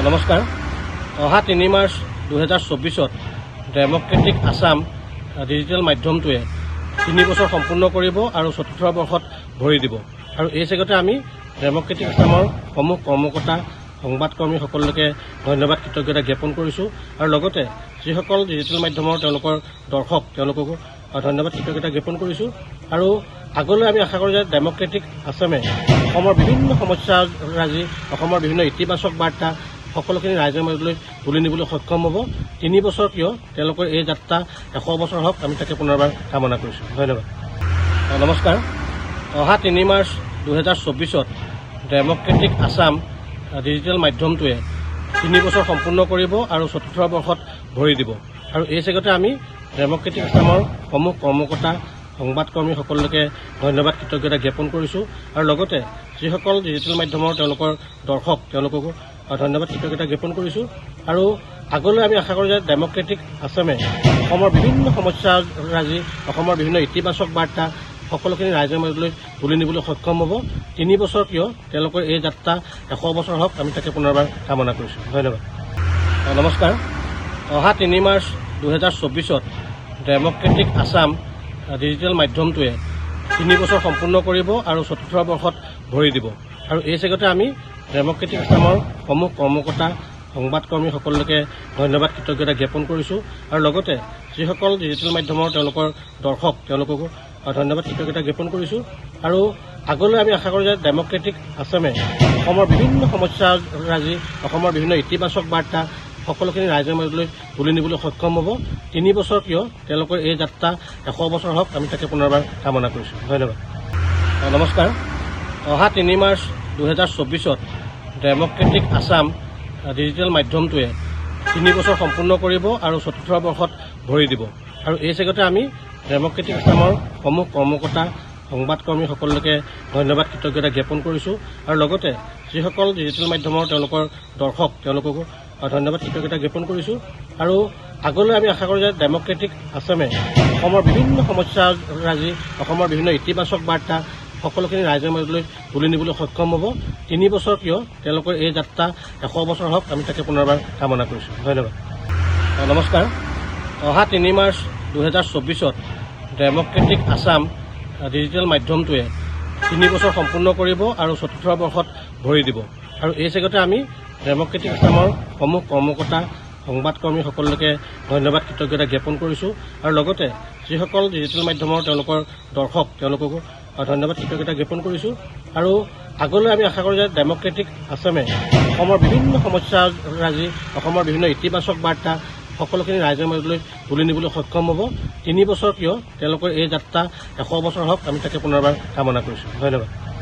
নমস্কাৰ। অহা ৩ March ২০২৪ democratic Assam digital মাধ্যমটোৱে ৩ বছৰ সম্পূৰ্ণ কৰিব আৰু ৪ৰ্থ বৰ্ষত ভৰি দিব। আৰু এই চেগতে আমি ডেমক্ৰেটিক আছামৰ সমূহ কৰ্মকৰ্তা সংবাদকৰ্মীসকলকে ধন্যবাদ কৃতজ্ঞতা জ্ঞাপন কৰিছোঁ। আৰু লগতে যিসকল ডিজিটেল মাধ্যমৰ তেওঁলোকৰ দৰ্শক তেওঁলোককো ধন্যবাদ কৃতজ্ঞতা জ্ঞাপন কৰিছোঁ। আৰু আগলৈ আমি আশা কৰোঁ যে ডেমক্ৰেটিক আছামে অসমৰ বিভিন্ন সমস্যা ৰাজি অসমৰ বিভিন্ন ইতিবাচক বাৰ্তা সকলোখিনি ৰাইজৰ মাজলৈ তুলি নিবলৈ সক্ষম হ'ব। ৩ বছৰ কিয় তেওঁলোকৰ এই যাত্ৰা ১০০ বছৰ হওক, আমি তাকে পুনৰবাৰ কামনা কৰিছোঁ। ধন্যবাদ। নমস্কাৰ। অহা ৩ মাৰ্চ ২০২৪ ডেমক্ৰেটিক আছাম ডিজিটেল মাধ্যমটোৱে ৩ বছৰ সম্পূৰ্ণ কৰিব আৰু ৪ৰ্থ বৰ্ষত ভৰি দিব। আৰু এই চেগতে আমি ডেমক্ৰেটিক আছামৰ সমূহ কৰ্মকৰ্তা সংবাদকৰ্মীসকলকে ধন্যবাদ কৃতজ্ঞতা জ্ঞাপন কৰিছোঁ। আৰু লগতে যিসকল ডিজিটেল মাধ্যমৰ তেওঁলোকৰ দৰ্শক তেওঁলোককো ধন্যবাদ কৃতজ্ঞতা জ্ঞাপন কৰিছোঁ। আৰু আগলৈ আমি আশা কৰোঁ যে ডেমক্ৰেটিক আছামে অসমৰ বিভিন্ন সমস্যা ৰাজি অসমৰ বিভিন্ন ইতিবাচক বাৰ্তা সকলোখিনি ৰাইজৰ মাজলৈ তুলি নিবলৈ সক্ষম হ'ব। ৩ বছৰ কিয় তেওঁলোকৰ এই যাত্ৰা ১০০ বছৰ হওক, আমি তাকে পুনৰবাৰ কামনা কৰিছোঁ। ধন্যবাদ। নমস্কাৰ। অহা ৩ মাৰ্চ ২০২৪ ডেমক্ৰেটিক আছাম ডিজিটেল মাধ্যমটোৱে ৩ বছৰ সম্পূৰ্ণ কৰিব আৰু ৪ৰ্থ বৰ্ষত ভৰি দিব। আৰু এই চেগতে আমি ডেমক্ৰেটিক আছামৰ সমূহ কৰ্মকৰ্তা সংবাদকৰ্মীসকলকে ধন্যবাদ কৃতজ্ঞতা জ্ঞাপন কৰিছোঁ। আৰু লগতে যিসকল ডিজিটেল মাধ্যমৰ তেওঁলোকৰ দৰ্শক তেওঁলোককো ধন্যবাদ কৃতজ্ঞতা জ্ঞাপন কৰিছোঁ। আৰু আগলৈ আমি আশা কৰোঁ যে ডেমক্ৰেটিক আছামে অসমৰ বিভিন্ন সমস্যা ৰাজি অসমৰ বিভিন্ন ইতিবাচক বাৰ্তা সকলোখিনি ৰাইজৰ মাজলৈ তুলি নিবলৈ সক্ষম হ'ব। ৩ বছৰ কিয় তেওঁলোকৰ এই যাত্ৰা ১০০ বছৰ হওক, আমি তাকে পুনৰবাৰ কামনা কৰিছোঁ। ধন্যবাদ। নমস্কাৰ। অহা ৩ মাৰ্চ ২০২৪ ডেমক্ৰেটিক আছাম ডিজিটেল মাধ্যমটোৱে ৩ বছৰ সম্পূৰ্ণ কৰিব আৰু ৪ৰ্থ বৰ্ষত ভৰি দিব। আৰু এই চেগতে আমি ডেমক্ৰেটিক আছামৰ সমূহ কৰ্মকৰ্তা সংবাদকৰ্মীসকলকে ধন্যবাদ কৃতজ্ঞতা জ্ঞাপন কৰিছোঁ। আৰু লগতে যিসকল ডিজিটেল মাধ্যমৰ তেওঁলোকৰ দৰ্শক তেওঁলোককো ধন্যবাদ কৃতজ্ঞতা জ্ঞাপন কৰিছোঁ। আৰু আগলৈ আমি আশা কৰোঁ যে ডেমক্ৰেটিক আছামে অসমৰ বিভিন্ন সমস্যা ৰাজি অসমৰ বিভিন্ন ইতিবাচক বাৰ্তা সকলোখিনি ৰাইজৰ মাজলৈ তুলি নিবলৈ সক্ষম হ'ব। ৩ বছৰ কিয় তেওঁলোকৰ এই যাত্ৰা ১০০ বছৰ হওক, আমি তাকে পুনৰবাৰ কামনা কৰিছোঁ। ধন্যবাদ। নমস্কাৰ। অহা ৩ মাৰ্চ ২০২৪ ডেমক্ৰেটিক আছাম ডিজিটেল মাধ্যমটোৱে ৩ বছৰ সম্পূৰ্ণ কৰিব আৰু ৪ৰ্থ বৰ্ষত ভৰি দিব। আৰু এই চেগতে আমি ডেমক্ৰেটিক আছামৰ সমূহ কৰ্মকৰ্তা সংবাদকৰ্মীসকলকে ধন্যবাদ কৃতজ্ঞতা জ্ঞাপন কৰিছোঁ। আৰু লগতে যিসকল ডিজিটেল মাধ্যমৰ তেওঁলোকৰ দৰ্শক তেওঁলোককো ধন্যবাদ কৃতজ্ঞতা জ্ঞাপন কৰিছোঁ। আৰু আগলৈ আমি আশা কৰোঁ যে ডেমক্ৰেটিক আছামে অসমৰ বিভিন্ন সমস্যা ৰাজি অসমৰ বিভিন্ন ইতিবাচক বাৰ্তা সকলোখিনি ৰাইজৰ মাজলৈ তুলি নিবলৈ সক্ষম হ'ব। ৩ বছৰ কিয় তেওঁলোকৰ এই যাত্ৰা ১০০ বছৰ হওক, আমি তাকে পুনৰবাৰ কামনা কৰিছোঁ। ধন্যবাদ।